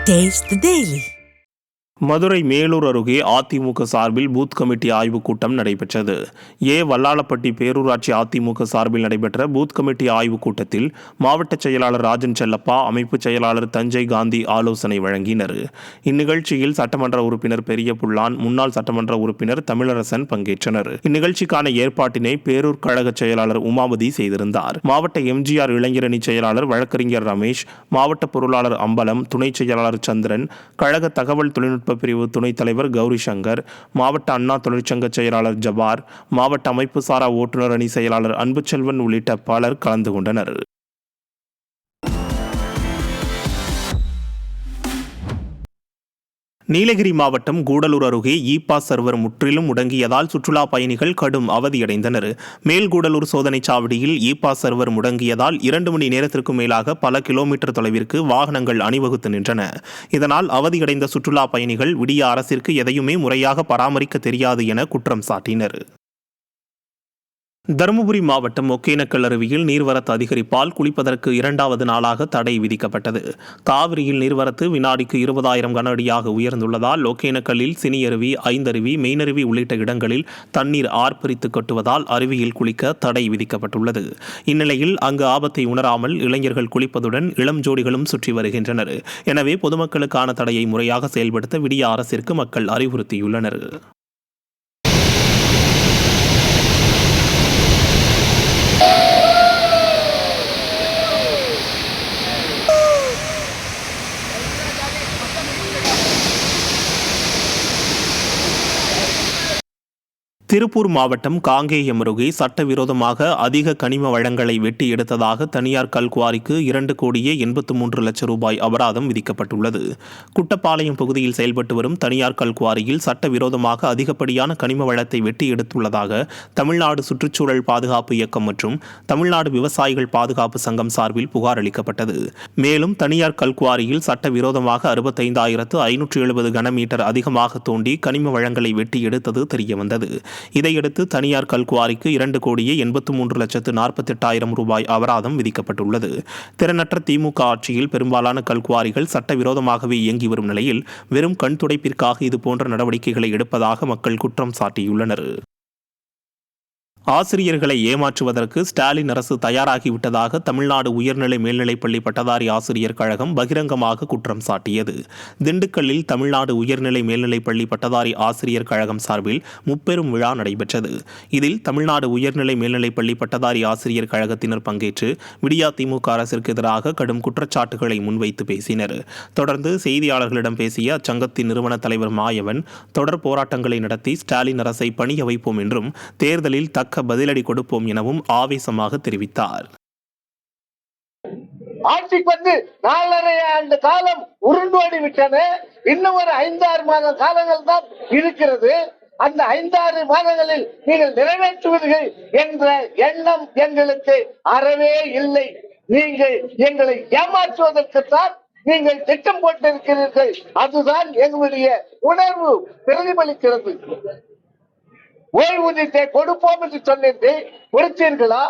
Taste the Daily. Madurai Melur அருகே அதிமுக சார்பில் booth committee ஆய்வுக் கூட்டம் நடைபெற்றது. வல்லாளப்பட்டி பேரூராட்சி அதிமுக சார்பில் நடைபெற்ற பூத் கமிட்டி ஆய்வுக் கூட்டத்தில் மாவட்ட செயலாளர் ராஜன் செல்லப்பா, அமைப்பு செயலாளர் தஞ்சை காந்தி ஆலோசனை வழங்கினர். இந்நிகழ்ச்சியில் சட்டமன்ற உறுப்பினர் பெரிய புல்லான், முன்னாள் சட்டமன்ற உறுப்பினர் தமிழரசன் பங்கேற்றனர். இந்நிகழ்ச்சிக்கான ஏற்பாட்டினை பேரூர் கழக செயலாளர் உமாபதி செய்திருந்தார். மாவட்ட எம்ஜிஆர் இளைஞரணி செயலாளர் வழக்கறிஞர் ரமேஷ், மாவட்ட பொருளாளர் அம்பலம், துணை செயலாளர் சந்திரன், கழக தகவல் தொழில்நுட்ப பிரிவு துணைத் தலைவர் கௌரி சங்கர், மாவட்ட அண்ணா தொழிற்சங்க செயலாளர் ஜபார், மாவட்ட அமைப்பு சாரா ஓட்டுநர் அணி செயலாளர் அன்புச்செல்வன் உள்ளிட்ட பலர் கலந்து கொண்டனர். நீலகிரி மாவட்டம் கூடலூர் அருகே பாஸ் சர்வர் முற்றிலும் முடங்கியதால் சுற்றுலா பயணிகள் கடும் அவதியடைந்தனர். மேல்கூடலூர் சோதனைச் சாவடியில் பாஸ் சர்வர் முடங்கியதால் 2 மணி நேரத்திற்கும் மேலாக பல கிலோமீட்டர் தொலைவிற்கு வாகனங்கள் அணிவகுத்து நின்றன. இதனால் அவதியடைந்த சுற்றுலா பயணிகள் விடிய அரசிற்கு எதையுமே முறையாக பராமரிக்க தெரியாது என குற்றம் சாட்டினர். தருமபுரி மாவட்டம் ஒகேனக்கல் அருவியில் நீர்வரத்து அதிகரிப்பால் குளிப்பதற்கு 2வது நாளாக தடை விதிக்கப்பட்டது. காவிரியில் நீர்வரத்து வினாடிக்கு 20,000 கன அடியாக உயர்ந்துள்ளதால் ஒகேனக்கல்லில் சினியருவி, ஐந்தருவி, மெயினருவி உள்ளிட்ட இடங்களில் தண்ணீர் ஆர்ப்பரித்து கொட்டுவதால் அருவியில் குளிக்க தடை விதிக்கப்பட்டுள்ளது. இந்நிலையில் அங்கு ஆபத்தை உணராமல் இளைஞர்கள் குளிப்பதுடன் இளம் ஜோடிகளும் சுற்றி வருகின்றனர். எனவே பொதுமக்களுக்கான தடையை முறையாக செயல்படுத்த விடிய அரசிற்கு மக்கள் அறிவுறுத்தியுள்ளனர். திருப்பூர் மாவட்டம் காங்கேயம் அருகே சட்டவிரோதமாக அதிக கனிம வளங்களை வெட்டி எடுத்ததாக தனியார் கல்குவாரிக்கு 2,83 லட்சம் ரூபாய் அபராதம் விதிக்கப்பட்டுள்ளது. குட்டப்பாளையம் பகுதியில் செயல்பட்டு வரும் தனியார் கல்குவாரியில் சட்டவிரோதமாக அதிகப்படியான கனிம வளத்தை வெட்டி எடுத்துள்ளதாக தமிழ்நாடு சுற்றுச்சூழல் பாதுகாப்பு இயக்கம் மற்றும் தமிழ்நாடு விவசாயிகள் பாதுகாப்பு சங்கம் சார்பில் புகார் அளிக்கப்பட்டது. மேலும் தனியார் கல்குவாரியில் சட்டவிரோதமாக 65,570 கனமீட்டர் அதிகமாக தோண்டி கனிம வளங்களை வெட்டி எடுத்தது தெரியவந்தது. இதையடுத்து தனியார் கல்குவாரிக்கு 2,83,48,000 ரூபாய் அபராதம் விதிக்கப்பட்டுள்ளது. திறனற்ற திமுக ஆட்சியில் பெரும்பாலான கல்குவாரிகள் சட்டவிரோதமாகவே இயங்கி வரும் நிலையில் வெறும் கண் துடைப்பிற்காக இதுபோன்ற நடவடிக்கைகளை எடுப்பதாக மக்கள் குற்றம் சாட்டியுள்ளனர். ஆசிரியர்களை ஏமாற்றுவதற்கு ஸ்டாலின் அரசு தயாராகிவிட்டதாக தமிழ்நாடு உயர்நிலை மேல்நிலைப்பள்ளி பட்டதாரி ஆசிரியர் கழகம் பகிரங்கமாக குற்றம் சாட்டியது. திண்டுக்கல்லில் தமிழ்நாடு உயர்நிலை மேல்நிலைப்பள்ளி பட்டதாரி ஆசிரியர் கழகம் சார்பில் முப்பெரும் விழா நடைபெற்றது. இதில் தமிழ்நாடு உயர்நிலை மேல்நிலைப்பள்ளி பட்டதாரி ஆசிரியர் கழகத்தினர் பங்கேற்று விடியா திமுக அரசிற்கு எதிராக கடும் குற்றச்சாட்டுகளை முன்வைத்து பேசினர். தொடர்ந்து செய்தியாளர்களிடம் பேசிய அச்சங்கத்தின் நிறுவன தலைவர் மாயவன், தொடர் போராட்டங்களை நடத்தி ஸ்டாலின் அரசை பணிய வைப்போம் என்றும் தேர்தலில் தக்க பதிலடி கொடுப்போம் எனவும் ஆவேசமாக தெரிவித்தார். ஆட்சிக்கு வந்து 4.5 ஆண்டு காலம் உருண்டோடி விட்டன. இன்னும் ஒரு 5-6 மாத காலங்கள் தான் இருக்கிறது. அந்த 5-6 மாதங்களில் நீங்கள் நிறைவேற்றுவீர்கள் என்ற எண்ணம் எங்களுக்கு அறவே இல்லை. நீங்கள் எங்களை ஏமாற்றுவதற்குத்தான் நீங்கள் திட்டம் போட்டிருக்கிறீர்கள். அதுதான் எங்களுடைய உணர்வு பிரதிபலிக்கிறது. ஓய்வூதியத்தை கொடுப்போம் என்று சொன்னீர்கள், கொடுத்தீர்களா?